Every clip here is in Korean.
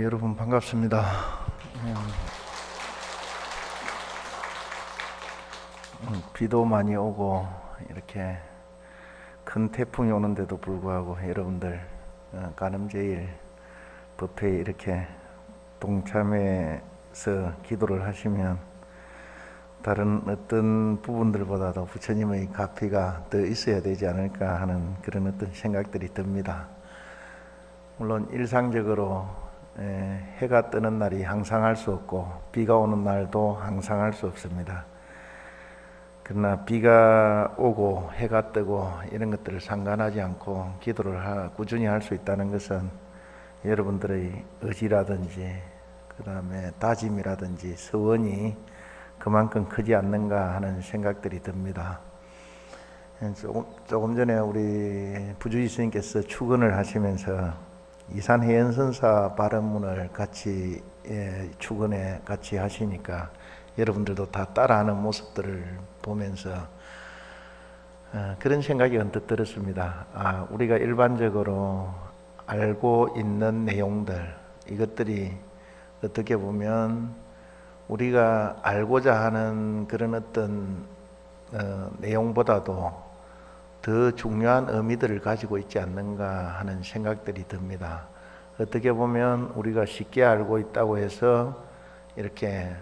여러분 반갑습니다. 비도 많이 오고 이렇게 큰 태풍이 오는데도 불구하고 여러분들 간음제일 법회에 이렇게 동참해서 기도를 하시면 다른 어떤 부분들보다도 부처님의 가피가 더 있어야 되지 않을까 하는 그런 어떤 생각들이 듭니다. 물론 일상적으로 해가 뜨는 날이 항상 할 수 없고 비가 오는 날도 항상 할 수 없습니다. 그러나 비가 오고 해가 뜨고 이런 것들을 상관하지 않고 기도를 꾸준히 할 수 있다는 것은 여러분들의 의지라든지 그 다음에 다짐이라든지 서원이 그만큼 크지 않는가 하는 생각들이 듭니다. 조금 전에 우리 부주의 스님께서 축언을 하시면서 이산해연선사 발언문을 같이 축언에 같이 하시니까 여러분들도 다 따라하는 모습들을 보면서 그런 생각이 언뜻 들었습니다. 우리가 일반적으로 알고 있는 내용들, 이것들이 어떻게 보면 우리가 알고자 하는 그런 어떤 내용보다도 더 중요한 의미들을 가지고 있지 않는가 하는 생각들이 듭니다. 어떻게 보면 우리가 쉽게 알고 있다고 해서 이렇게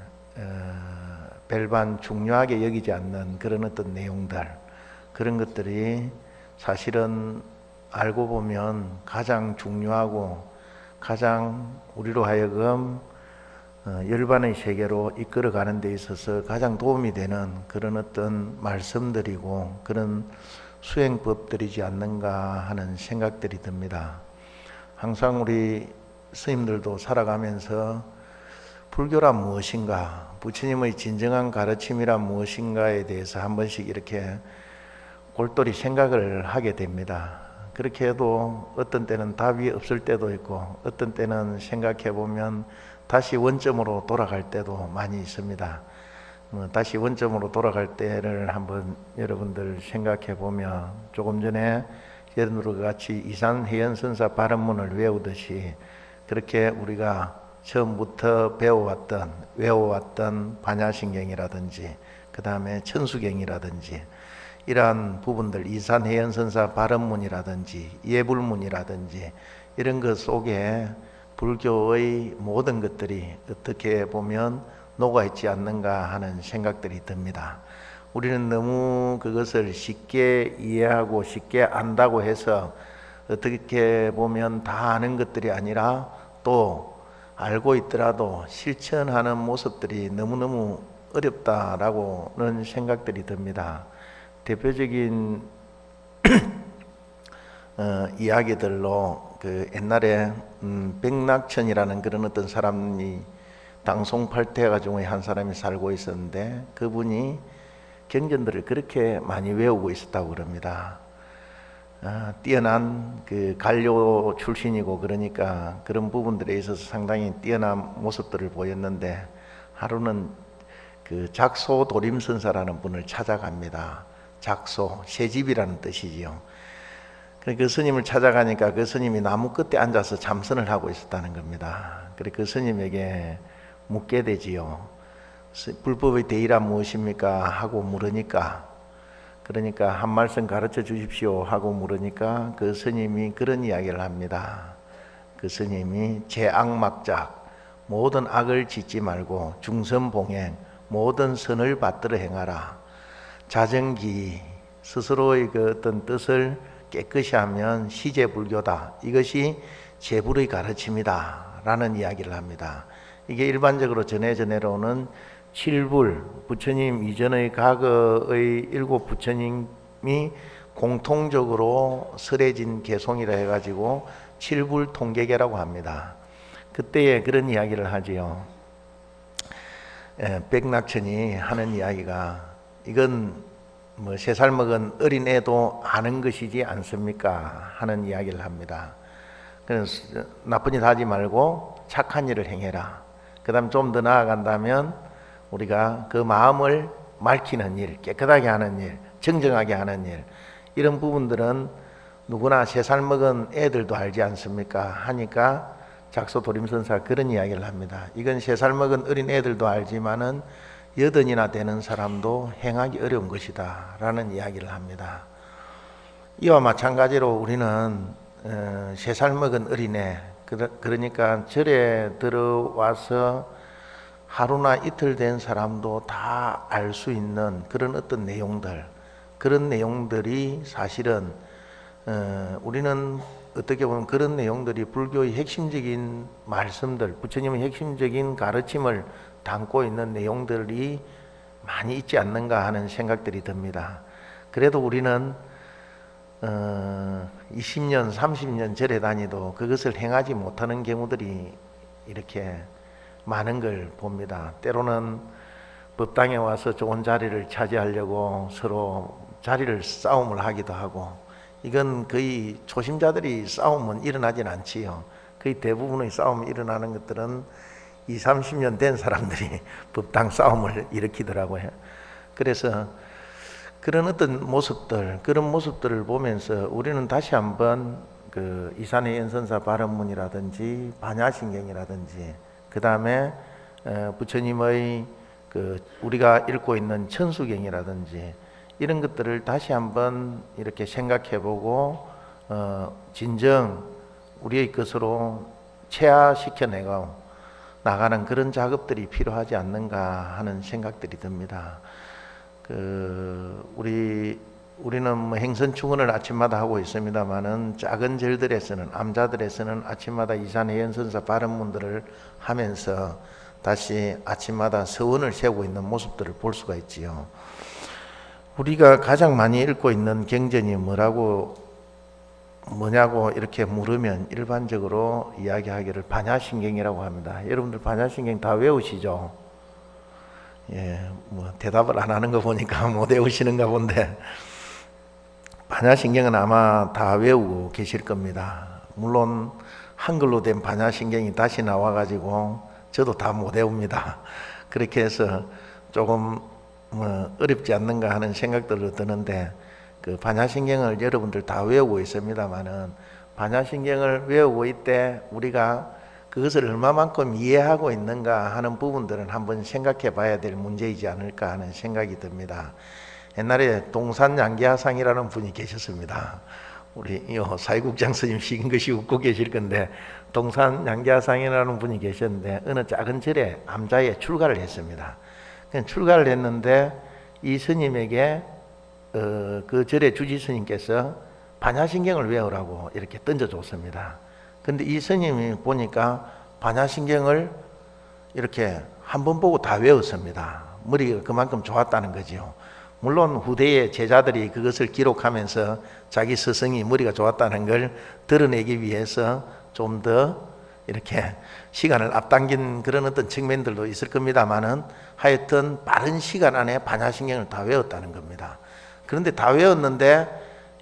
별반 중요하게 여기지 않는 그런 어떤 내용들, 그런 것들이 사실은 알고 보면 가장 중요하고 가장 우리로 하여금 열반의 세계로 이끌어가는 데 있어서 가장 도움이 되는 그런 어떤 말씀들이고 그런 수행법들이지 않는가 하는 생각들이 듭니다. 항상 우리 스님들도 살아가면서 불교란 무엇인가, 부처님의 진정한 가르침이란 무엇인가에 대해서 한 번씩 이렇게 골똘히 생각을 하게 됩니다. 그렇게 해도 어떤 때는 답이 없을 때도 있고 어떤 때는 생각해 보면 다시 원점으로 돌아갈 때도 많이 있습니다. 다시 원점으로 돌아갈 때를 한번 여러분들 생각해 보면 조금 전에 여러분들과 같이 이산해연선사 발언문을 외우듯이 그렇게 우리가 처음부터 배워왔던 외워왔던 반야신경이라든지 그 다음에 천수경이라든지 이러한 부분들 이산해연선사 발언문이라든지 예불문이라든지 이런 것 속에 불교의 모든 것들이 어떻게 보면 녹아있지 않는가 하는 생각들이 듭니다. 우리는 너무 그것을 쉽게 이해하고 쉽게 안다고 해서 어떻게 보면 다 아는 것들이 아니라 또 알고 있더라도 실천하는 모습들이 너무너무 어렵다라고는 생각들이 듭니다. 대표적인 이야기들로 그 옛날에 백낙천이라는 그런 어떤 사람이 당송팔퇴가 중에 한 사람이 살고 있었는데 그분이 경전들을 그렇게 많이 외우고 있었다고 그럽니다. 뛰어난 그 관료 출신이고 그러니까 그런 부분들에 있어서 상당히 뛰어난 모습들을 보였는데 하루는 그 작소도림선사라는 분을 찾아갑니다. 작소, 새집이라는 뜻이지요. 그 스님을 찾아가니까 그 스님이 나무 끝에 앉아서 잠선을 하고 있었다는 겁니다. 그래서 그 스님에게 묻게 되지요. 불법의 대의란 무엇입니까? 하고 물으니까 그러니까 한 말씀 가르쳐 주십시오 하고 물으니까 그 스님이 그런 이야기를 합니다. 그 스님이 제악막작 모든 악을 짓지 말고 중선봉행 모든 선을 받들어 행하라. 자정기 스스로의 그 어떤 뜻을 깨끗이 하면 시제불교다. 이것이 제불의 가르침이다 라는 이야기를 합니다. 이게 일반적으로 전해 내려오는 칠불, 부처님 이전의 과거의 일곱 부처님이 공통적으로 설해진 개송이라 해가지고 칠불 통계계라고 합니다. 그때에 그런 이야기를 하지요. 백낙천이 하는 이야기가 이건 뭐 3살 먹은 어린애도 아는 것이지 않습니까? 하는 이야기를 합니다. 그래서 나쁜 일 하지 말고 착한 일을 행해라. 그 다음 좀 더 나아간다면 우리가 그 마음을 맑히는 일, 깨끗하게 하는 일, 정정하게 하는 일, 이런 부분들은 누구나 3살 먹은 애들도 알지 않습니까? 하니까 작소도림선사 그런 이야기를 합니다. 이건 3살 먹은 어린 애들도 알지만은 80이나 되는 사람도 행하기 어려운 것이다 라는 이야기를 합니다. 이와 마찬가지로 우리는 3살 먹은 어린애, 그러니까 절에 들어와서 하루나 이틀 된 사람도 다 알 수 있는 그런 어떤 내용들, 그런 내용들이 사실은 우리는 어떻게 보면 그런 내용들이 불교의 핵심적인 말씀들, 부처님의 핵심적인 가르침을 담고 있는 내용들이 많이 있지 않는가 하는 생각들이 듭니다. 그래도 우리는 20년, 30년 절에 다니도 그것을 행하지 못하는 경우들이 이렇게 많은 걸 봅니다. 때로는 법당에 와서 좋은 자리를 차지하려고 서로 자리를 싸움을 하기도 하고, 이건 거의 초심자들이 싸움은 일어나진 않지요. 거의 대부분의 싸움이 일어나는 것들은 20, 30년 된 사람들이 법당 싸움을 일으키더라고요. 그래서 그런 어떤 모습들, 그런 모습들을 보면서 우리는 다시 한번 그 이산해 연선사 발언문이라든지 반야신경이라든지 그 다음에 부처님의 그 우리가 읽고 있는 천수경이라든지 이런 것들을 다시 한번 이렇게 생각해보고 진정 우리의 것으로 체화시켜내고 나가는 그런 작업들이 필요하지 않는가 하는 생각들이 듭니다. 우리는 뭐 행선충언을 아침마다 하고 있습니다만은 작은 절들에서는, 암자들에서는 아침마다 이산해 연선사 발언문들을 하면서 다시 아침마다 서원을 세우고 있는 모습들을 볼 수가 있지요. 우리가 가장 많이 읽고 있는 경전이 뭐냐고 이렇게 물으면 일반적으로 이야기하기를 반야신경이라고 합니다. 여러분들 반야신경 다 외우시죠? 예, 뭐 대답을 안 하는 거 보니까 못 외우시는가 본데, 반야신경은 아마 다 외우고 계실 겁니다. 물론 한글로 된 반야신경이 다시 나와가지고 저도 다 못 외웁니다. 그렇게 해서 조금 어렵지 않는가 하는 생각들도 드는데, 그 반야신경을 여러분들 다 외우고 있습니다만은 반야신경을 외우고 있때 우리가 그것을 얼마만큼 이해하고 있는가 하는 부분들은 한번 생각해 봐야 될 문제이지 않을까 하는 생각이 듭니다. 옛날에 동산양계하상이라는 분이 계셨습니다. 우리 사회국장 스님이신 것이 웃고 계실 건데, 동산양계하상이라는 분이 계셨는데 어느 작은 절에 암자에 출가를 했습니다. 출가를 했는데 이 스님에게 그 절의 주지 스님께서 반야신경을 외우라고 이렇게 던져줬습니다. 근데 이 스님이 보니까 반야신경을 이렇게 한 번 보고 다 외웠습니다. 머리가 그만큼 좋았다는 거지요. 물론 후대의 제자들이 그것을 기록하면서 자기 스승이 머리가 좋았다는 걸 드러내기 위해서 좀 더 이렇게 시간을 앞당긴 그런 어떤 측면들도 있을 겁니다만은 하여튼 빠른 시간 안에 반야신경을 다 외웠다는 겁니다. 그런데 다 외웠는데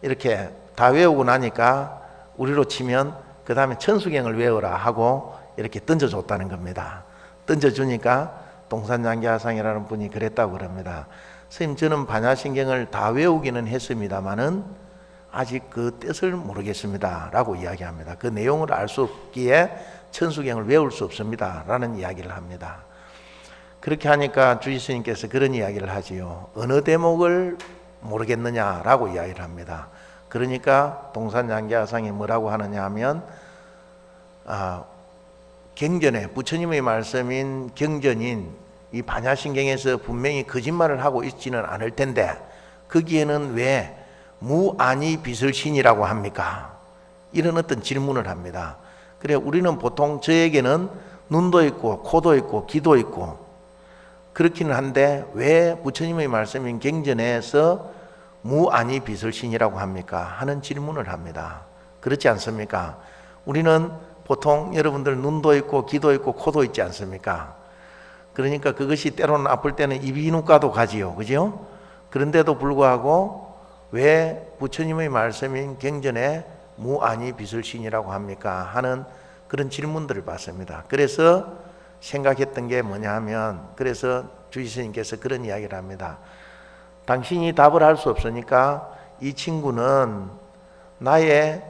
이렇게 다 외우고 나니까 우리로 치면 그 다음에 천수경을 외워라 하고 이렇게 던져줬다는 겁니다. 던져주니까 동산양계하상이라는 분이 그랬다고 그럽니다. 선생님, 저는 반야신경을 다 외우기는 했습니다마는 아직 그 뜻을 모르겠습니다 라고 이야기합니다. 그 내용을 알 수 없기에 천수경을 외울 수 없습니다 라는 이야기를 합니다. 그렇게 하니까 주지스님께서 그런 이야기를 하지요. 어느 대목을 모르겠느냐라고 이야기를 합니다. 그러니까 동산양계하상이 뭐라고 하느냐 하면 경전에 부처님의 말씀인 경전인 이 반야신경에서 분명히 거짓말을 하고 있지는 않을 텐데 거기에는 왜 무아니 비설신이라고 합니까? 이런 어떤 질문을 합니다. 그래, 우리는 보통 저에게는 눈도 있고 코도 있고 귀도 있고 그렇기는 한데 왜 부처님의 말씀인 경전에서 무아니 비설신이라고 합니까? 하는 질문을 합니다. 그렇지 않습니까? 우리는 보통 여러분들 눈도 있고 귀도 있고 코도 있지 않습니까? 그러니까 그것이 때로는 아플 때는 이비인후과도 가지요. 그죠? 그런데도 불구하고 왜 부처님의 말씀인 경전에 무아니 비설신이라고 합니까? 하는 그런 질문들을 받습니다. 그래서 생각했던 게 뭐냐 하면, 그래서 주지스님께서 그런 이야기를 합니다. 당신이 답을 할 수 없으니까 이 친구는 나의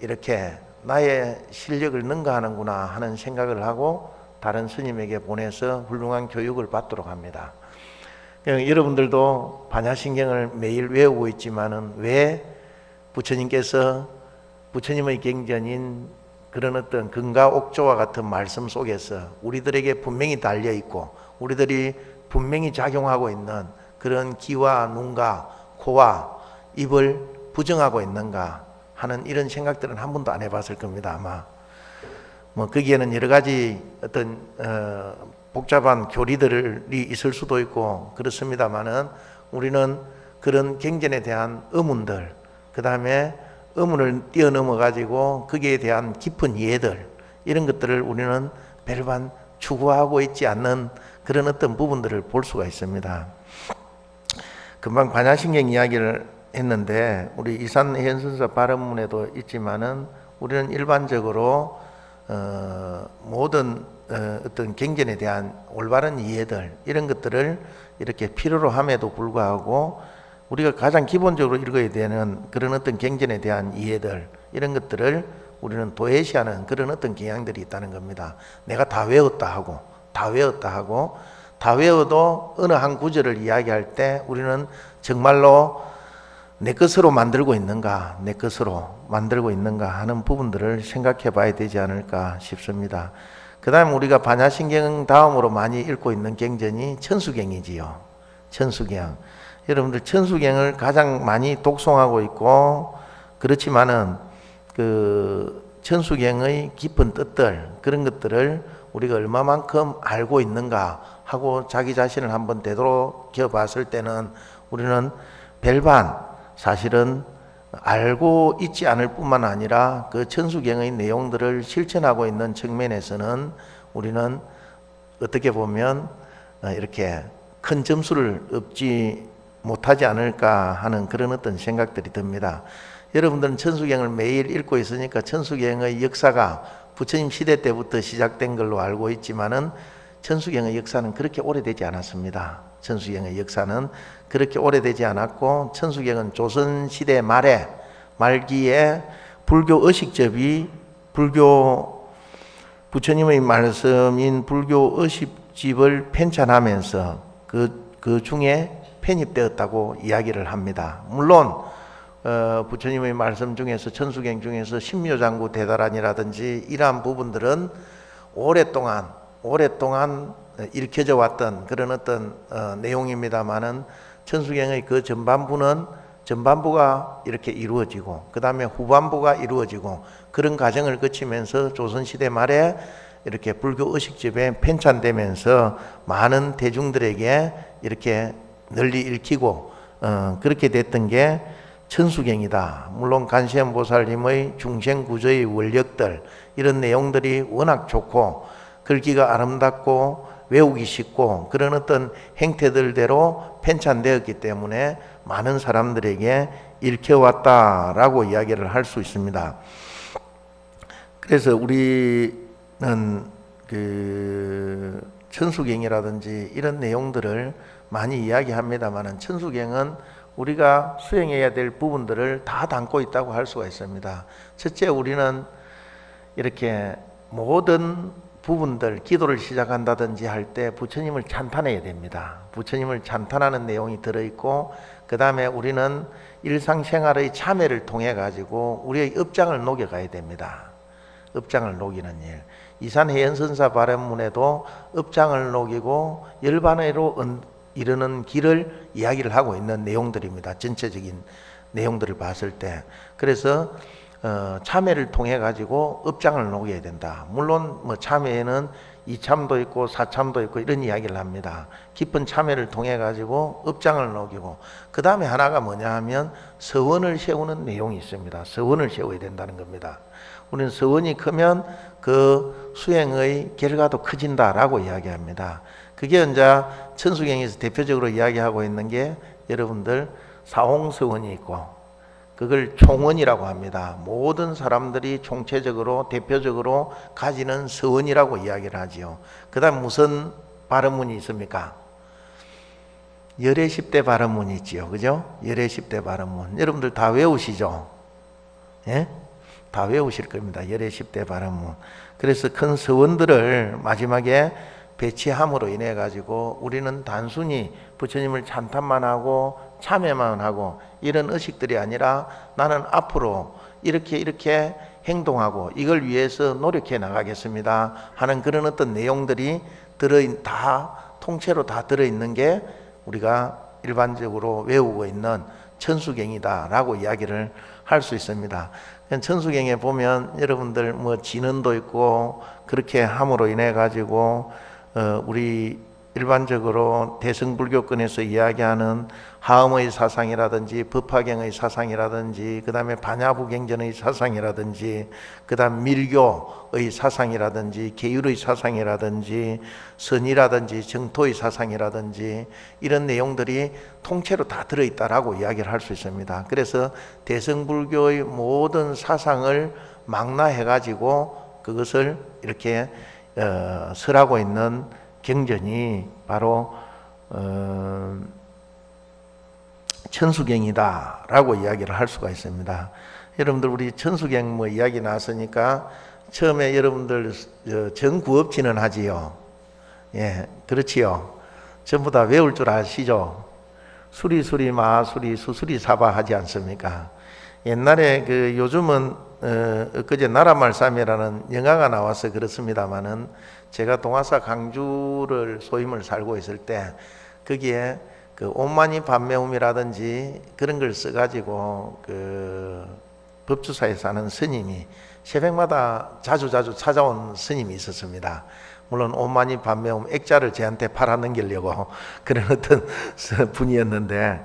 이렇게 나의 실력을 능가하는구나 하는 생각을 하고 다른 스님에게 보내서 훌륭한 교육을 받도록 합니다. 여러분들도 반야신경을 매일 외우고 있지만은 왜 부처님께서 부처님의 경전인 그런 어떤 금가옥조와 같은 말씀 속에서 우리들에게 분명히 달려 있고 우리들이 분명히 작용하고 있는 그런 귀와 눈과 코와 입을 부정하고 있는가 하는 이런 생각들은 한 번도 안 해봤을 겁니다. 아마 거기에는 여러 가지 어떤 복잡한 교리들이 있을 수도 있고 그렇습니다만은 우리는 그런 경전에 대한 의문들, 그 다음에 의문을 뛰어넘어 가지고 거기에 대한 깊은 이해들, 이런 것들을 우리는 별반 추구하고 있지 않는 그런 어떤 부분들을 볼 수가 있습니다. 금방 반야신경 이야기를 했는데 우리 이산해연선사 발언문에도 있지만은 우리는 일반적으로 모든 어떤 경전에 대한 올바른 이해들, 이런 것들을 이렇게 필요로 함에도 불구하고 우리가 가장 기본적으로 읽어야 되는 그런 어떤 경전에 대한 이해들, 이런 것들을 우리는 도외시하는 그런 어떤 경향들이 있다는 겁니다. 내가 다 외웠다 하고 다 외워도 어느 한 구절을 이야기할 때 우리는 정말로 내 것으로 만들고 있는가, 내 것으로 만들고 있는가 하는 부분들을 생각해 봐야 되지 않을까 싶습니다. 그 다음에 우리가 반야신경 다음으로 많이 읽고 있는 경전이 천수경이지요. 천수경. 여러분들 천수경을 가장 많이 독송하고 있고, 그렇지만은 그 천수경의 깊은 뜻들, 그런 것들을 우리가 얼마만큼 알고 있는가 하고 자기 자신을 한번 되돌아겨 봤을 때는 우리는 별반 사실은 알고 있지 않을 뿐만 아니라 그 천수경의 내용들을 실천하고 있는 측면에서는 우리는 어떻게 보면 이렇게 큰 점수를 얻지 못하지 않을까 하는 그런 어떤 생각들이 듭니다. 여러분들은 천수경을 매일 읽고 있으니까 천수경의 역사가 부처님 시대 때부터 시작된 걸로 알고 있지만은 천수경의 역사는 그렇게 오래되지 않았습니다. 천수경의 역사는 그렇게 오래되지 않았고, 천수경은 조선시대 말기에 불교 의식접이 부처님의 말씀인 불교 의식집을 편찬하면서 그 중에 편입되었다고 이야기를 합니다. 물론 부처님의 말씀 중에서 천수경 중에서 신묘장구 대다란이라든지 이러한 부분들은 오랫동안 읽혀져 왔던 그런 어떤 내용입니다만은 천수경의 그 전반부가 이렇게 이루어지고 그 다음에 후반부가 이루어지고 그런 과정을 거치면서 조선시대 말에 이렇게 불교 의식집에 편찬되면서 많은 대중들에게 이렇게 널리 읽히고 그렇게 됐던 게 천수경이다. 물론 간시현 보살님의 중생구조의 원력들, 이런 내용들이 워낙 좋고 글귀가 아름답고 외우기 쉽고 그런 어떤 행태들대로 편찬되었기 때문에 많은 사람들에게 읽혀왔다라고 이야기를 할 수 있습니다. 그래서 우리는 그 천수경이라든지 이런 내용들을 많이 이야기합니다만은 천수경은 우리가 수행해야 될 부분들을 다 담고 있다고 할 수가 있습니다. 첫째, 우리는 이렇게 모든 부분들, 기도를 시작한다든지 할 때 부처님을 찬탄해야 됩니다. 부처님을 찬탄하는 내용이 들어있고, 그 다음에 우리는 일상생활의 참회를 통해 가지고 우리의 업장을 녹여가야 됩니다. 업장을 녹이는 일. 이산해연선사 발언문에도 업장을 녹이고 열반회로 이르는 길을 이야기를 하고 있는 내용들입니다. 전체적인 내용들을 봤을 때. 그래서 참회를 통해 가지고 업장을 녹여야 된다. 물론 뭐 참회에는 이참도 있고 사참도 있고 이런 이야기를 합니다. 깊은 참회를 통해 가지고 업장을 녹이고, 그 다음에 하나가 뭐냐 하면 서원을 세우는 내용이 있습니다. 서원을 세워야 된다는 겁니다. 우리는 서원이 크면 그 수행의 결과도 커진다라고 이야기합니다. 그게 이제 천수경에서 대표적으로 이야기하고 있는 게 여러분들 사홍서원이 있고, 그걸 총원이라고 합니다. 모든 사람들이 총체적으로 대표적으로 가지는 서원이라고 이야기를 하지요. 그 다음 무슨 발언문이 있습니까? 열애 10대 발언문이 있지요. 그죠? 열애 10대 발언문. 여러분들 다 외우시죠? 예? 다 외우실 겁니다. 열애 10대 바라문. 그래서 큰 서원들을 마지막에 배치함으로 인해 가지고 우리는 단순히 부처님을 찬탄만 하고 참여만 하고 이런 의식들이 아니라 나는 앞으로 이렇게 행동하고 이걸 위해서 노력해 나가겠습니다 하는 그런 어떤 내용들이 다 통째로 다 들어있는 게 우리가 일반적으로 외우고 있는 천수경이다라고 이야기를 할 수 있습니다. 천수경에 보면 여러분들 뭐 진언도 있고 그렇게 함으로 인해 가지고 우리 일반적으로 대승불교권에서 이야기하는 하음의 사상이라든지 법화경의 사상이라든지 그 다음에 반야부경전의 사상이라든지 그 다음 밀교의 사상이라든지 계율의 사상이라든지 선이라든지 정토의 사상이라든지 이런 내용들이 통째로 다 들어있다라고 이야기를 할 수 있습니다. 그래서 대승불교의 모든 사상을 망라해 가지고 그것을 이렇게 설하고 있는 경전이 바로 천수경이다 라고 이야기를 할 수가 있습니다. 여러분들 우리 천수경 뭐 이야기 나왔으니까 처음에 여러분들 정구업진은 하지요. 예, 그렇지요. 전부 다 외울 줄 아시죠? 수리수리 마수리 수수리 사바 하지 않습니까? 옛날에 요즘은 그제 나라말싸미라는 영화가 나와서 그렇습니다만은 제가 동아사 강주를 소임을 살고 있을 때 거기에 온마니 반매움이라든지 그런 걸 써가지고 법주사에 사는 스님이 새벽마다 자주 찾아온 스님이 있었습니다. 물론 온마니 반매움 액자를 저한테 팔아 넘기려고 그런 어떤 분이었는데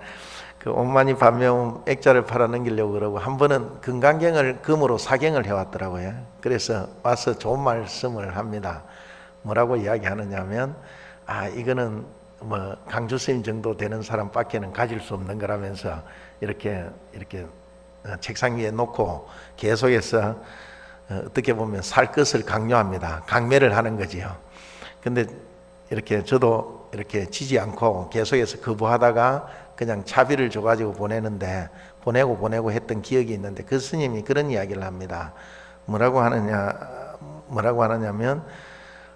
온마니 반매움 액자를 팔아 넘기려고 그러고 한 번은 금강경을 금으로 사경을 해왔더라고요. 그래서 와서 좋은 말씀을 합니다. 뭐라고 이야기하느냐 하면 이거는 뭐 강주 스님 정도 되는 사람밖에는 가질 수 없는 거라면서 이렇게 책상 위에 놓고 계속해서 어떻게 보면 살 것을 강요합니다. 강매를 하는 거지요. 근데 이렇게 저도 이렇게 지지 않고 계속해서 거부하다가 그냥 차비를 줘가지고 보내고 했던 기억이 있는데 그 스님이 그런 이야기를 합니다. 뭐라고 하느냐면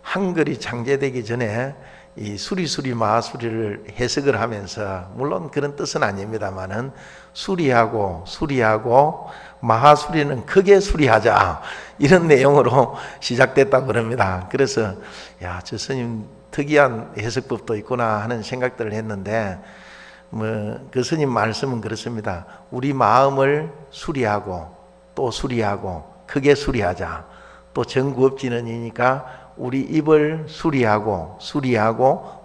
한글이 창제되기 전에 이 수리수리 마수리를 해석을 하면서 물론 그런 뜻은 아닙니다만은 수리하고 마하수리는 크게 수리하자 이런 내용으로 시작됐다고 그럽니다. 그래서 저 스님 특이한 해석법도 있구나 하는 생각들을 했는데 그 스님 말씀은 그렇습니다. 우리 마음을 수리하고 또 수리하고 크게 수리하자. 또 정구업진언이니까 우리 입을 수리하고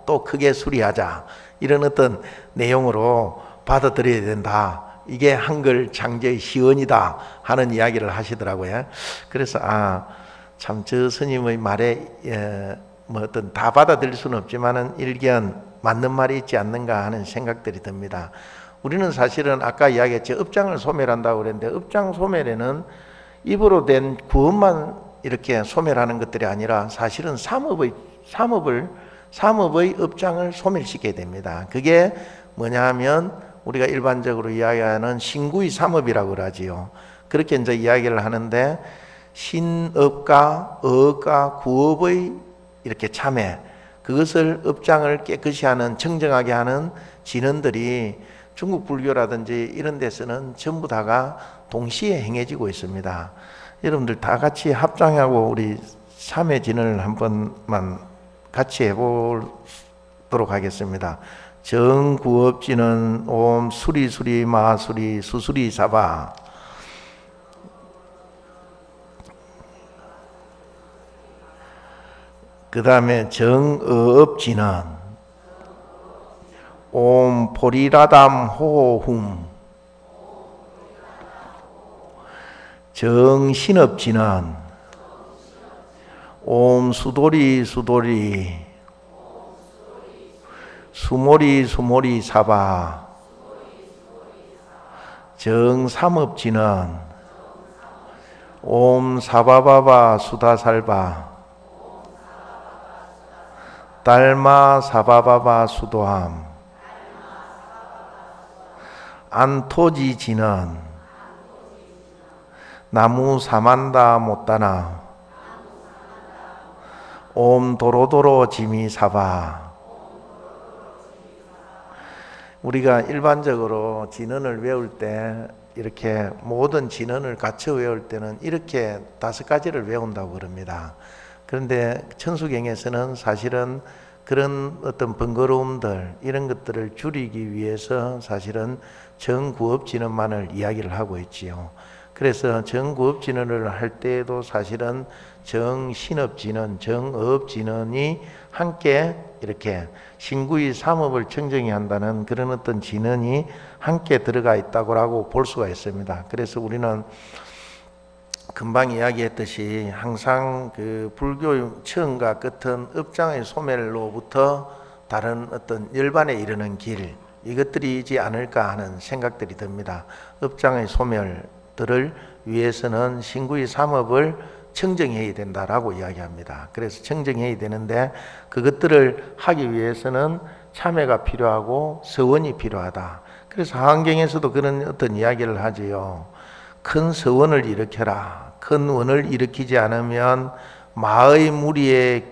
또 크게 수리하자. 이런 어떤 내용으로 받아들여야 된다. 이게 한글 창제의 시언이다 하는 이야기를 하시더라고요. 그래서 참 저 스님의 말에 뭐 어떤 다 받아들일 수는 없지만은 일견 맞는 말이 있지 않는가 하는 생각들이 듭니다. 우리는 사실은 아까 이야기했죠. 업장을 소멸한다고 그랬는데 업장 소멸에는 입으로 된 구업만 이렇게 소멸하는 것들이 아니라 사실은 삼업의 업장을 소멸시켜야 됩니다. 그게 뭐냐 하면 우리가 일반적으로 이야기하는 신구의 삼업이라고 그러지요. 그렇게 이제 이야기를 하는데 신업과 어업과 구업의 이렇게 참회, 그것을 업장을 깨끗이 하는 청정하게 하는 진언들이 중국 불교라든지 이런 데서는 전부 다가 동시에 행해지고 있습니다. 여러분들 다 같이 합장하고 우리 참회 진언을 한 번만 같이 해보도록 하겠습니다. 정구업진은 옴 수리수리 마수리 수수리 사바. 그 다음에 정어업진은 옴 포리라담 호홈. 정신업진은 옴 수도리 수모리 사바. 정삼업진은 옴 사바바바 수다살바. 달마 사바바바 수도함. 안토지진은 나무 사만다 못다나 옴 도로도로 지미 사바. 우리가 일반적으로 진언을 외울 때 이렇게 모든 진언을 갖춰 외울 때는 이렇게 5가지를 외운다고 그럽니다. 그런데 천수경에서는 사실은 그런 어떤 번거로움들 이런 것들을 줄이기 위해서 사실은 정구업진언만을 이야기를 하고 있지요. 그래서 정구업진언을 할 때에도 사실은 정신업진언, 정업진언이 함께 이렇게 신구의 삼업을 청정히 한다는 그런 어떤 진언이 함께 들어가 있다고 볼 수가 있습니다. 그래서 우리는 금방 이야기했듯이 항상 그 불교 처음과 끝은 업장의 소멸로부터 다른 어떤 열반에 이르는 길, 이것들이지 않을까 하는 생각들이 듭니다. 업장의 소멸들을 위해서는 신구의 삼업을 청정해야 된다라고 이야기합니다. 그래서 청정해야 되는데 그것들을 하기 위해서는 참회가 필요하고 서원이 필요하다. 그래서 하안경에서도 그런 어떤 이야기를 하지요. 큰 서원을 일으켜라. 큰 원을 일으키지 않으면 마의 무리에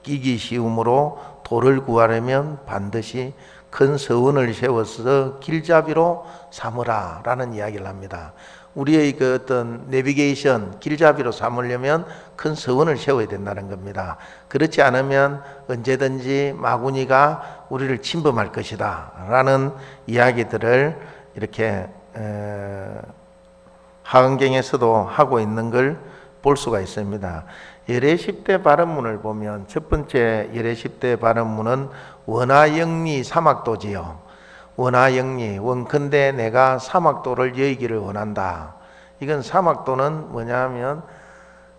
끼기 쉬우므로 도를 구하려면 반드시 큰 서원을 세워서 길잡이로 삼으라 라는 이야기를 합니다. 우리의 그 어떤 내비게이션 길잡이로 삼으려면 큰 서원을 세워야 된다는 겁니다. 그렇지 않으면 언제든지 마구니가 우리를 침범할 것이다 라는 이야기들을 이렇게 하은경에서도 하고 있는 걸 볼 수가 있습니다. 열애십대 발언문을 보면 첫 번째 열애십대 발언문은 원하영리 사막도지요. 원하영리, 원컨대 내가 사막도를 여의기를 원한다. 이건 사막도는 뭐냐 하면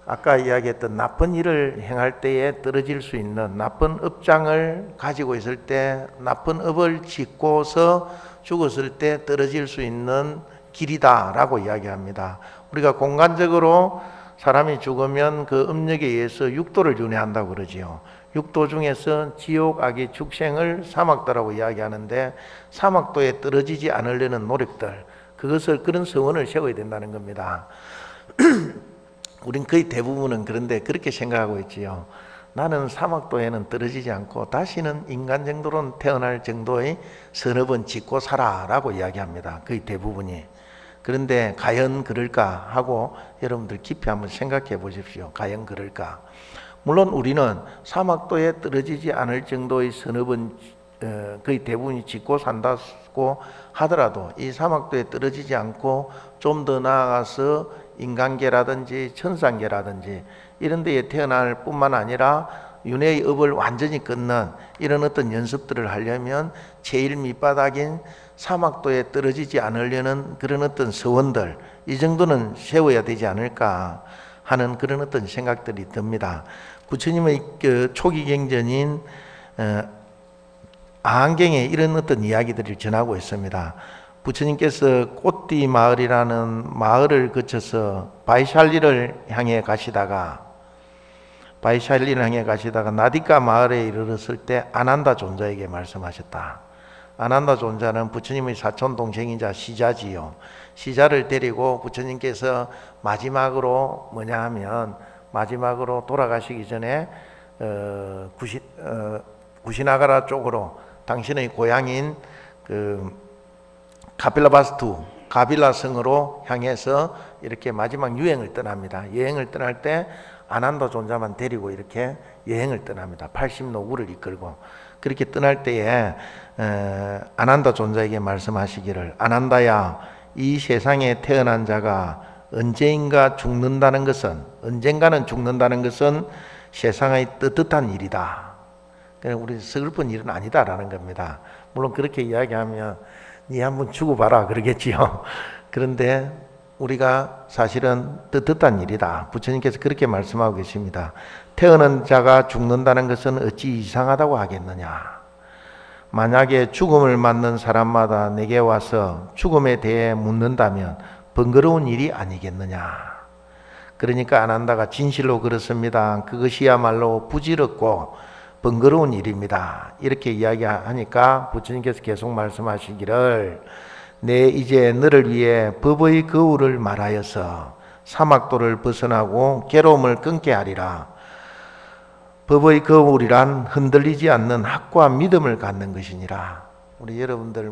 아까 이야기했던 나쁜 일을 행할 때에 떨어질 수 있는 나쁜 업장을 가지고 있을 때 나쁜 업을 짓고서 죽었을 때 떨어질 수 있는 길이다 라고 이야기합니다. 우리가 공간적으로 사람이 죽으면 그 업력에 의해서 육도를 윤회한다고 그러지요. 육도 중에서 지옥, 악의 축생을 사막도라고 이야기하는데 사막도에 떨어지지 않으려는 노력들, 그것을 그런 서원을 세워야 된다는 겁니다. 우린 거의 대부분은 그런데 그렇게 생각하고 있지요. 나는 사막도에는 떨어지지 않고 다시는 인간 정도로는 태어날 정도의 선업은 짓고 살아라고 이야기합니다. 거의 대부분이. 그런데 과연 그럴까 하고 여러분들 깊이 한번 생각해 보십시오. 과연 그럴까? 물론 우리는 사막도에 떨어지지 않을 정도의 선업은 거의 대부분이 짓고 산다고 하더라도 이 사막도에 떨어지지 않고 좀 더 나아가서 인간계라든지 천상계라든지 이런 데에 태어날 뿐만 아니라 윤회의 업을 완전히 끊는 이런 어떤 연습들을 하려면 제일 밑바닥인 사막도에 떨어지지 않으려는 그런 어떤 서원들, 이 정도는 세워야 되지 않을까 하는 그런 어떤 생각들이 듭니다. 부처님의 그 초기 경전인 아한경에 이런 어떤 이야기들을 전하고 있습니다. 부처님께서 꽃띠 마을이라는 마을을 거쳐서 바이샬리를 향해 가시다가 나디카 마을에 이르렀을 때 아난다 존자에게 말씀하셨다. 아난다 존자는 부처님의 사촌 동생이자 시자지요. 시자를 데리고 부처님께서 마지막으로 뭐냐 하면 마지막으로 돌아가시기 전에 구시나가라 쪽으로 당신의 고향인 그 카필라바스투 가빌라 성으로 향해서 이렇게 마지막 유행을 떠납니다. 여행을 떠날 때 아난다 존자만 데리고 이렇게 여행을 떠납니다. 80노구를 이끌고 그렇게 떠날 때에 아난다 존자에게 말씀하시기를 아난다야, 이 세상에 태어난 자가 언젠가는 죽는다는 것은 세상의 떳떳한 일이다. 우리 서글픈 일은 아니다라는 겁니다. 물론 그렇게 이야기하면 니 한번 죽어봐라 그러겠지요. 그런데 우리가 사실은 떳떳한 일이다. 부처님께서 그렇게 말씀하고 계십니다. 태어난 자가 죽는다는 것은 어찌 이상하다고 하겠느냐. 만약에 죽음을 맞는 사람마다 내게 와서 죽음에 대해 묻는다면 번거로운 일이 아니겠느냐. 그러니까 아난다가 진실로 그렇습니다. 그것이야말로 부질없고 번거로운 일입니다. 이렇게 이야기하니까 부처님께서 계속 말씀하시기를 내 이제 너를 위해 법의 거울을 말하여서 사막도를 벗어나고 괴로움을 끊게 하리라. 법의 거울이란 흔들리지 않는 학과 믿음을 갖는 것이니라. 우리 여러분들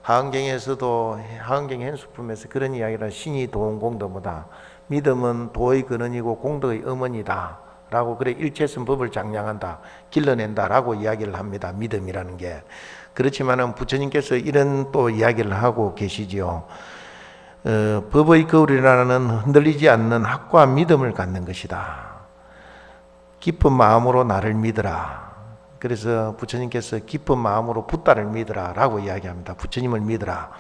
하은경에서도 하은경 현수품에서 그런 이야기를 신이 도운 공덕보다 믿음은 도의 근원이고 공덕의 어머니다 라고 그래 일체성 법을 장량한다, 길러낸다 라고 이야기를 합니다. 믿음이라는 게. 그렇지만은 부처님께서 이런 또 이야기를 하고 계시지요. 법의 거울이라는 흔들리지 않는 학과 믿음을 갖는 것이다. 깊은 마음으로 나를 믿으라. 그래서 부처님께서 깊은 마음으로 붓다를 믿으라 라고 이야기합니다. 부처님을 믿으라.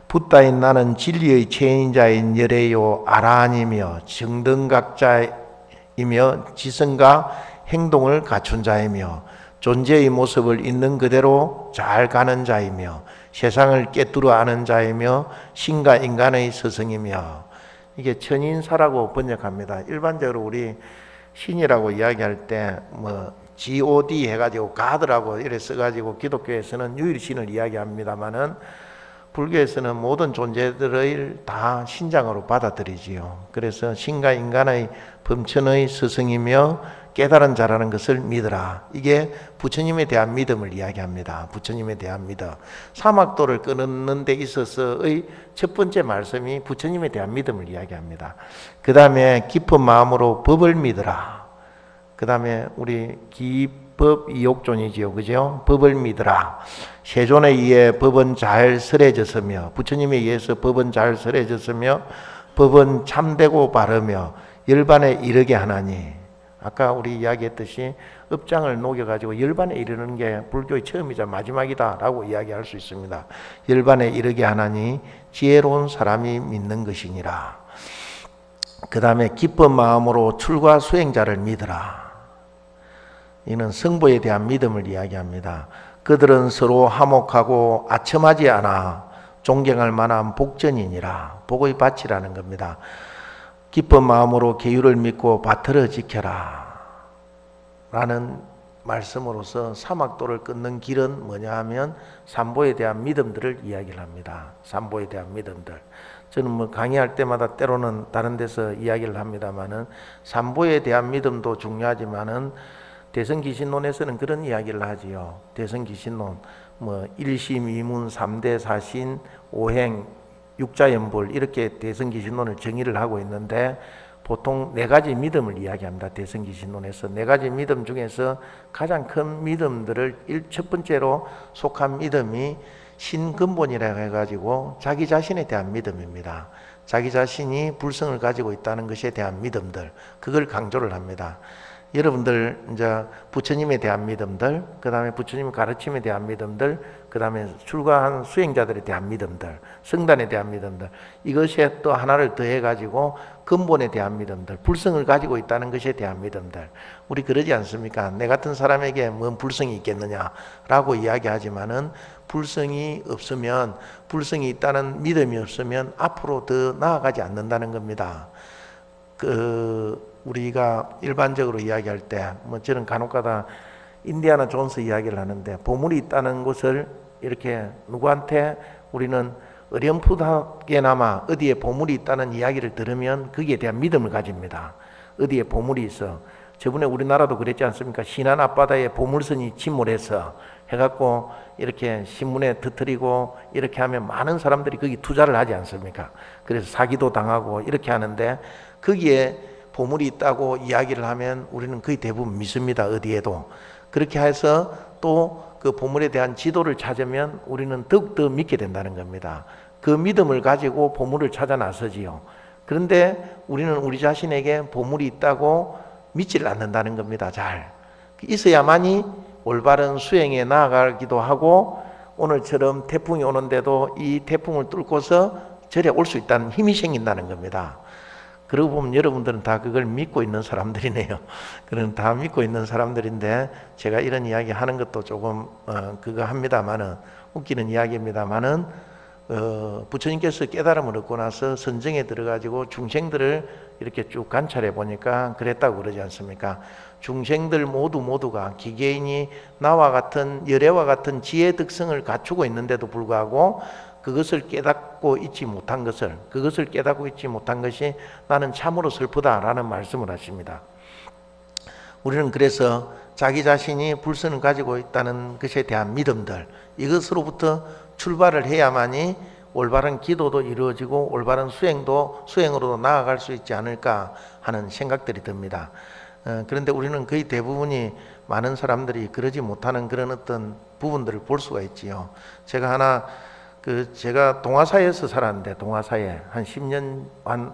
붓다인 나는 진리의 체인자인 열애요 아라한이며 정등각자이며 지성과 행동을 갖춘 자이며 존재의 모습을 있는 그대로 잘 가는 자이며 세상을 꿰뚫어 아는 자이며 신과 인간의 스승이며, 이게 천인사라고 번역합니다. 일반적으로 우리 신이라고 이야기할 때 God 해가지고 가드라고 이래 써가지고 기독교에서는 유일신을 이야기합니다만은 불교에서는 모든 존재들을 다 신장으로 받아들이지요. 그래서 신과 인간의 범천의 스승이며 깨달은 자라는 것을 믿으라. 이게 부처님에 대한 믿음을 이야기합니다. 부처님에 대한 믿음. 사막도를 끊는 데 있어서의 첫 번째 말씀이 부처님에 대한 믿음을 이야기합니다. 그 다음에 깊은 마음으로 법을 믿으라. 그 다음에 우리 기법 이욕존이지요. 그죠? 법을 믿으라. 세존에 의해 법은 잘 설해졌으며, 부처님에 의해서 법은 잘 설해졌으며 법은 참되고 바르며 열반에 이르게 하나니. 아까 우리 이야기했듯이 업장을 녹여가지고 열반에 이르는 게 불교의 처음이자 마지막이다 라고 이야기할 수 있습니다. 열반에 이르게 하나니 지혜로운 사람이 믿는 것이니라. 그 다음에 기쁜 마음으로 출가 수행자를 믿으라. 이는 성보에 대한 믿음을 이야기합니다. 그들은 서로 화목하고 아첨하지 않아 존경할 만한 복전이니라. 복의 밭이라는 겁니다. 기쁜 마음으로 계율을 믿고 받들어 지켜라 라는 말씀으로서 사막도를 끊는 길은 뭐냐 하면 삼보에 대한 믿음들을 이야기를 합니다. 삼보에 대한 믿음들. 저는 강의할 때마다 때로는 다른 데서 이야기를 합니다만은 삼보에 대한 믿음도 중요하지만은 대성기신론에서는 그런 이야기를 하지요. 대성기신론 일심, 이문, 삼대, 사신, 오행, 육자연불 이렇게 대성기신론을 정의를 하고 있는데 보통 네 가지 믿음을 이야기합니다. 대성기신론에서 네 가지 믿음 중에서 가장 큰 믿음들을 첫 번째로 속한 믿음이 신근본이라고 해가지고 자기 자신에 대한 믿음입니다. 자기 자신이 불성을 가지고 있다는 것에 대한 믿음들, 그걸 강조를 합니다. 여러분들 이제 부처님에 대한 믿음들, 그 다음에 부처님 가르침에 대한 믿음들, 그 다음에 출가한 수행자들에 대한 믿음들, 성단에 대한 믿음들, 이것에 또 하나를 더해가지고 근본에 대한 믿음들, 불성을 가지고 있다는 것에 대한 믿음들. 우리 그러지 않습니까? 내 같은 사람에게 뭔 불성이 있겠느냐라고 이야기하지만은 불성이 없으면, 불성이 있다는 믿음이 없으면 앞으로 더 나아가지 않는다는 겁니다. 우리가 일반적으로 이야기할 때 저는 간혹가다 인디아나 존스 이야기를 하는데 보물이 있다는 것을 이렇게 누구한테 우리는 어렴풋하게나마 어디에 보물이 있다는 이야기를 들으면 거기에 대한 믿음을 가집니다. 어디에 보물이 있어. 저번에 우리나라도 그랬지 않습니까? 신안 앞바다에 보물선이 침몰해서 해갖고 이렇게 신문에 터뜨리고 이렇게 하면 많은 사람들이 거기 투자를 하지 않습니까? 그래서 사기도 당하고 이렇게 하는데 거기에 보물이 있다고 이야기를 하면 우리는 거의 대부분 믿습니다. 어디에도. 그렇게 해서 또 그 보물에 대한 지도를 찾으면 우리는 더욱더 믿게 된다는 겁니다. 그 믿음을 가지고 보물을 찾아 나서지요. 그런데 우리는 우리 자신에게 보물이 있다고 믿지를 않는다는 겁니다. 잘. 있어야만이 올바른 수행에 나아가기도 하고 오늘처럼 태풍이 오는데도 이 태풍을 뚫고서 절에 올 수 있다는 힘이 생긴다는 겁니다. 그러고 보면 여러분들은 다 그걸 믿고 있는 사람들이네요. 그런 다 믿고 있는 사람들인데 제가 이런 이야기 하는 것도 조금 그거 합니다만은 웃기는 이야기입니다만은 부처님께서 깨달음을 얻고 나서 선정에 들어가지고 중생들을 이렇게 쭉 관찰해 보니까 그랬다고 그러지 않습니까? 중생들 모두가 기계인이 나와 같은 열애와 같은 지혜 덕성을 갖추고 있는데도 불구하고 그것을 깨닫고 있지 못한 것이 나는 참으로 슬프다라는 말씀을 하십니다. 우리는 그래서 자기 자신이 불선을 가지고 있다는 것에 대한 믿음들, 이것으로부터 출발을 해야만이 올바른 기도도 이루어지고 올바른 수행으로도 나아갈 수 있지 않을까 하는 생각들이 듭니다. 그런데 우리는 거의 대부분이 많은 사람들이 그러지 못하는 그런 어떤 부분들을 볼 수가 있지요. 제가 동화사에서 살았는데, 동화사에 한 10년, 한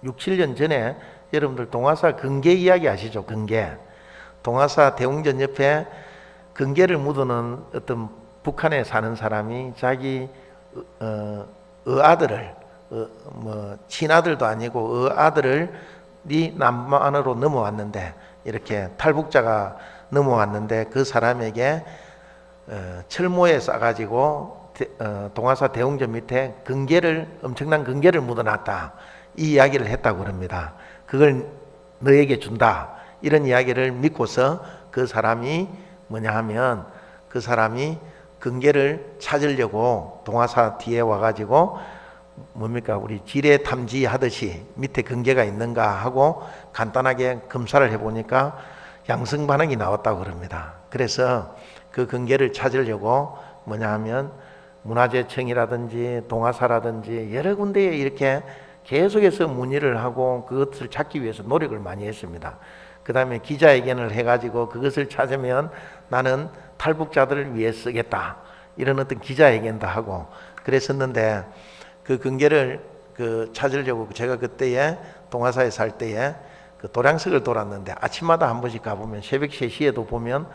6, 7년 전에 여러분들 동화사 근계 이야기 아시죠? 근계. 동화사 대웅전 옆에 근계를 묻어놓은 어떤 북한에 사는 사람이 자기 아들을, 친아들도 아니고 아들이 남한으로 넘어왔는데, 이렇게 탈북자가 넘어왔는데 그 사람에게 철모에 싸가지고 동화사 대웅전 밑에 엄청난 근계를 묻어놨다, 이 이야기를 했다고 그럽니다. 그걸 너에게 준다, 이런 이야기를 믿고서 그 사람이 뭐냐 하면, 그 사람이 근계를 찾으려고 동화사 뒤에 와가지고 뭡니까, 우리 지뢰 탐지 하듯이 밑에 근계가 있는가 하고 간단하게 검사를 해보니까 양성 반응이 나왔다고 그럽니다. 그래서 그 근계를 찾으려고 뭐냐 하면 문화재청이라든지 동화사라든지 여러 군데에 이렇게 계속해서 문의를 하고 그것을 찾기 위해서 노력을 많이 했습니다. 그 다음에 기자회견을 해가지고 그것을 찾으면 나는 탈북자들을 위해 쓰겠다, 이런 어떤 기자회견도 하고 그랬었는데, 그 근계를 찾으려고 제가 그때에 동화사에 살 때에 그 도량석을 돌았는데, 아침마다 한 번씩 가보면 새벽 3시에도 보면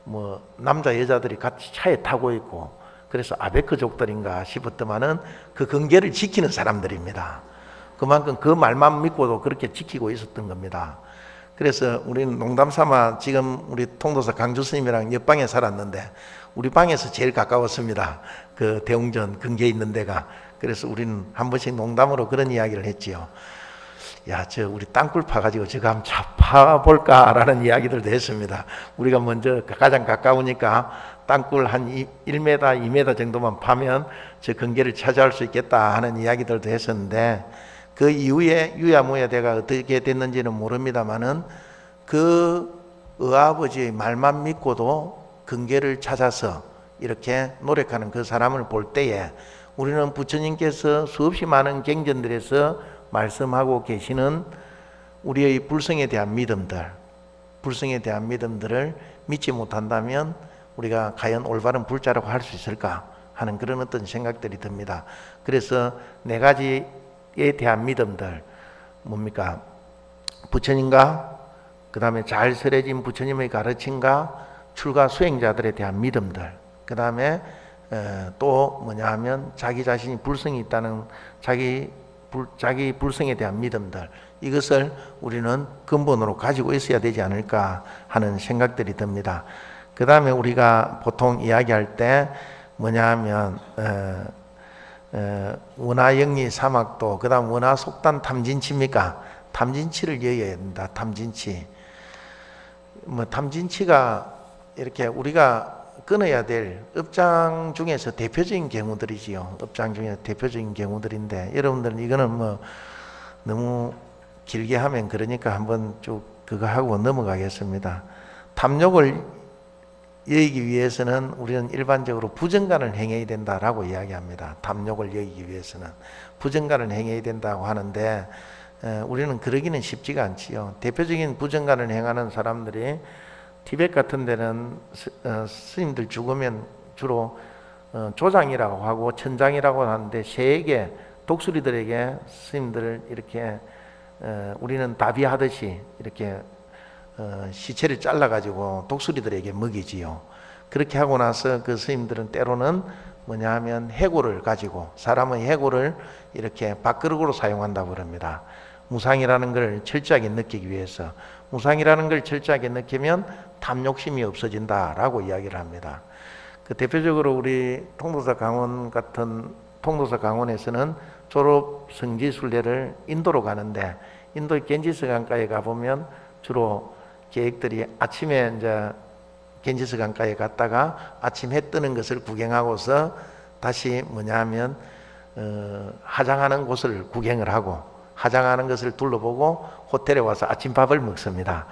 뭐 남자 여자들이 같이 차에 타고 있고, 그래서 아베크족들인가 싶었더만은 그 근계를 지키는 사람들입니다. 그만큼 그 말만 믿고도 그렇게 지키고 있었던 겁니다. 그래서 우리는 농담 삼아 지금 우리 통도사 강주 스님이랑 옆방에 살았는데 우리 방에서 제일 가까웠습니다. 그 대웅전 근계 있는 데가. 그래서 우리는 한 번씩 농담으로 그런 이야기를 했지요. 야, 우리 땅굴 파가지고 저거 한번 파볼까라는 이야기들도 했습니다. 우리가 먼저 가장 가까우니까 땅굴 한 1m, 2m 정도만 파면 저 근계를 차지할 수 있겠다 하는 이야기들도 했었는데, 그 이후에 유야무야대가 어떻게 됐는지는 모릅니다만은 그 아버지의 말만 믿고도 근계를 찾아서 이렇게 노력하는 그 사람을 볼 때에 우리는 부처님께서 수없이 많은 경전들에서 말씀하고 계시는 우리의 불성에 대한 믿음들을 믿지 못한다면 우리가 과연 올바른 불자라고 할 수 있을까 하는 그런 어떤 생각들이 듭니다. 그래서 4가지에 대한 믿음들, 뭡니까? 부처님과 그 다음에 잘 설해진 부처님의 가르침과 출가 수행자들에 대한 믿음들, 그 다음에 또 뭐냐 하면 자기 자신이 불성이 있다는 자기 불성에 대한 믿음들, 이것을 우리는 근본으로 가지고 있어야 되지 않을까 하는 생각들이 듭니다. 그 다음에 우리가 보통 이야기할 때 뭐냐 하면 원하영리 사막도, 그 다음 원하속단 탐진치입니까? 탐진치를 이어야 된다. 탐진치. 탐진치가 이렇게 우리가 끊어야 될 업장 중에서 대표적인 경우들이지요. 업장 중에 대표적인 경우들인데, 여러분들은 이거는 너무 길게 하면 그러니까 한번 쭉 그거 하고 넘어가겠습니다. 탐욕을 여기기 위해서는 우리는 일반적으로 부정간을 행해야 된다라고 이야기합니다. 탐욕을 여기기 위해서는 부정간을 행해야 된다고 하는데, 우리는 그러기는 쉽지가 않지요. 대표적인 부정간을 행하는 사람들이 티벳 같은 데는 스님들 죽으면 주로 조장이라고 하고 천장이라고 하는데, 세에게 독수리들에게 스님들을 이렇게 우리는 다비하듯이 이렇게 시체를 잘라가지고 독수리들에게 먹이지요. 그렇게 하고 나서 그 스님들은 때로는 뭐냐 하면 해골을 가지고, 사람의 해골을 이렇게 밥그릇으로 사용한다고 그럽니다. 무상이라는 걸 철저하게 느끼기 위해서. 무상이라는 걸 철저하게 느끼면 탐욕심이 없어진다라고 이야기를 합니다. 그 대표적으로 우리 통도사 강원 같은 통도사 강원에서는 졸업 성지 순례를 인도로 가는데, 인도 겐지스 강가에 가보면 주로 계획들이 아침에 이제 겐지스 강가에 갔다가 아침 해 뜨는 것을 구경하고서 다시 뭐냐 하면 화장하는 곳을 구경을 하고 화장하는 것을 둘러보고 호텔에 와서 아침밥을 먹습니다.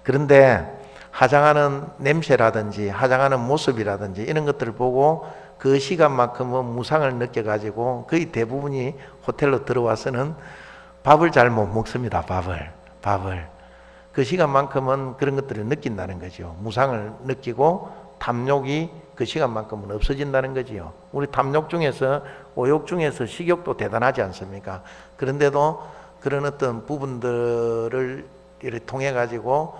그런데 화장하는 냄새라든지 화장하는 모습이라든지 이런 것들을 보고 그 시간만큼은 무상을 느껴가지고 거의 대부분이 호텔로 들어와서는 밥을 잘 못 먹습니다. 밥을 그 시간만큼은 그런 것들을 느낀다는 거죠. 무상을 느끼고 탐욕이 그 시간만큼은 없어진다는 거지요. 우리 탐욕 중에서 오욕 중에서 식욕도 대단하지 않습니까? 그런데도 그런 어떤 부분들을 이렇게 통해 가지고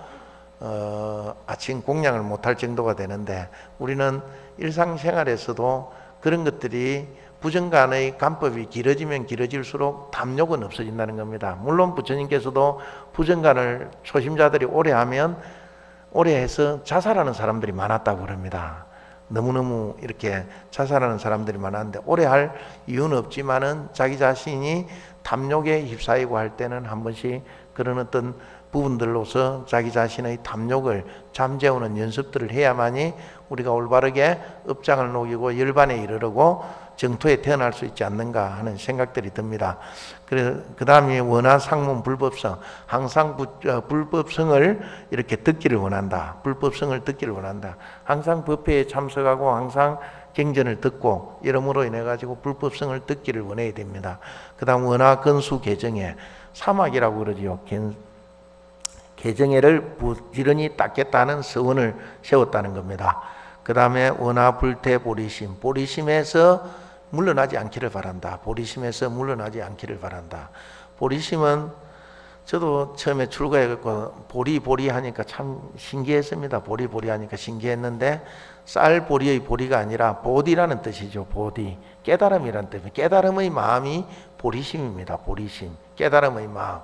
아침 공양을 못할 정도가 되는데, 우리는 일상생활에서도 그런 것들이 부정간의 간법이 길어지면 길어질수록 탐욕은 없어진다는 겁니다. 물론 부처님께서도 부정간을 초심자들이 오래 하면 오래 해서 자살하는 사람들이 많았다고 그럽니다. 너무너무 이렇게 자살하는 사람들이 많았는데 오래 할 이유는 없지만은 자기 자신이 탐욕에 휩싸이고 할 때는 한 번씩 그런 어떤 부분들로서 자기 자신의 탐욕을 잠재우는 연습들을 해야만이 우리가 올바르게 업장을 녹이고 열반에 이르르고 정토에 태어날 수 있지 않는가 하는 생각들이 듭니다. 그래서 그 다음에 원하상문 불법성, 항상 불법성을 이렇게 듣기를 원한다. 불법성을 듣기를 원한다. 항상 법회에 참석하고 항상 경전을 듣고 이러므로 인해 가지고 불법성을 듣기를 원해야 됩니다. 그 다음 원하 근수 개정에, 사막이라고 그러지요. 개정회를 부지런히 닦겠다는 서원을 세웠다는 겁니다. 그 다음에 원하 불태 보리심, 보리심에서 물러나지 않기를 바란다. 보리심에서 물러나지 않기를 바란다. 보리심은 저도 처음에 출가해갖고 보리 하니까 참 신기했습니다. 보리 하니까 신기했는데, 쌀 보리의 보리가 아니라 보디라는 뜻이죠. 보디, 깨달음이라는 뜻입니다. 깨달음의 마음이 보리심입니다. 보리심, 깨달음의 마음.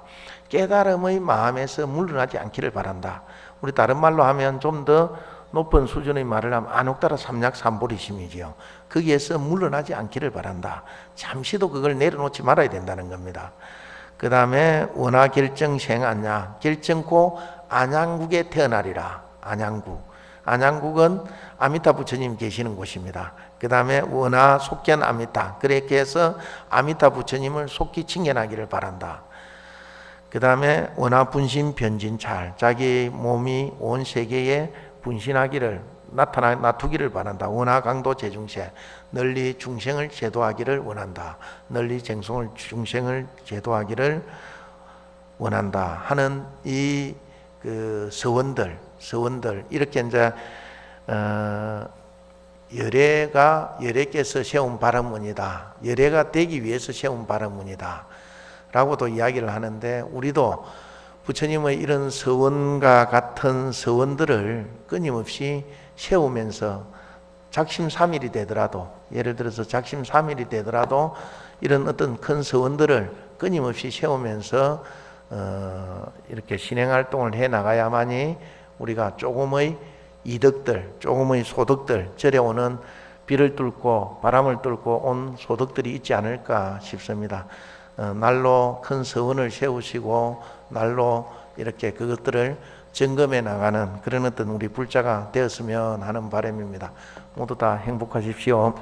깨달음의 마음에서 물러나지 않기를 바란다. 우리 다른 말로 하면 좀 더 높은 수준의 말을 하면 안옥따라 삼약 삼보리심이지요. 거기에서 물러나지 않기를 바란다. 잠시도 그걸 내려놓지 말아야 된다는 겁니다. 그 다음에 원하 결정 생안냐, 결정코 안양국에 태어나리라. 안양국은 아미타 부처님 계시는 곳입니다. 그 다음에 원하 속견 아미타, 그렇게 해서 아미타 부처님을 속히 칭견하기를 바란다. 그 다음에 원하 분신 변진찰, 자기 몸이 온 세계에 분신하기를 놔두기를 바란다. 원하 강도 제중세, 널리 중생을 제도하기를 원한다. 널리 중생을 제도하기를 원한다 하는 이 그 서원들 이렇게 이제 열애께서 세운 바라문이다. 열애가 되기 위해서 세운 바라문이다 라고도 이야기를 하는데, 우리도 부처님의 이런 서원과 같은 서원들을 끊임없이 세우면서 작심삼일이 되더라도, 예를 들어서 작심삼일이 되더라도 이런 어떤 큰 서원들을 끊임없이 세우면서 이렇게 신행활동을 해 나가야만이 우리가 조금의 이득들, 조금의 소득들, 절에 오는 비를 뚫고 바람을 뚫고 온 소득들이 있지 않을까 싶습니다. 날로 큰 서원을 세우시고 날로 이렇게 그것들을 점검해 나가는 그런 어떤 우리 불자가 되었으면 하는 바람입니다. 모두 다 행복하십시오.